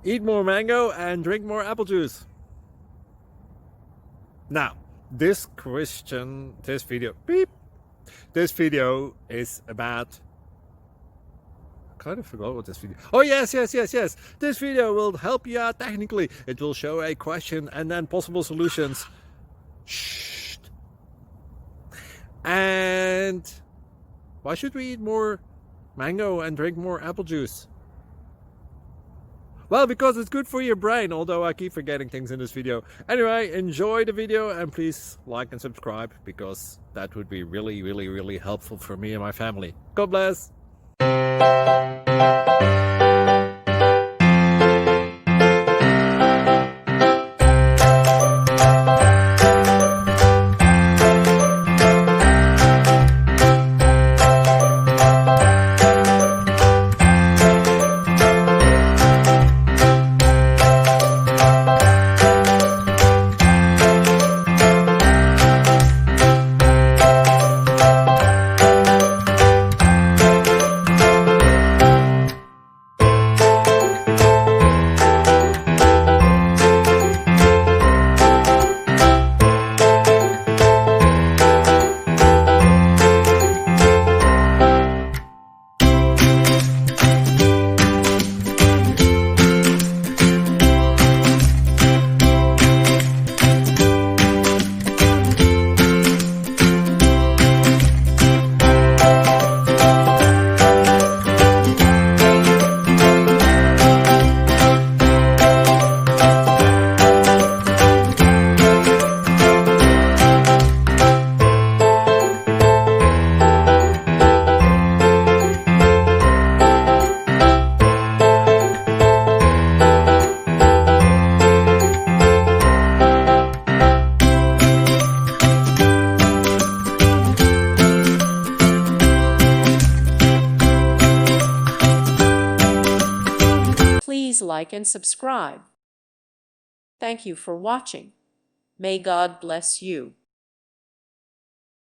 eat more mango and drink more apple juice. Now, this video is about, I kind of forgot what this video. Oh yes. This video will help you out technically. It will show a question and then possible solutions. Shh. And why should we eat more mango and drink more apple juice? Well, because it's good for your brain, although I keep forgetting things in this video. Anyway, enjoy the video and please like and subscribe, because that would be really helpful for me and my family. God bless! Please like and subscribe. Thank you for watching. May God bless you.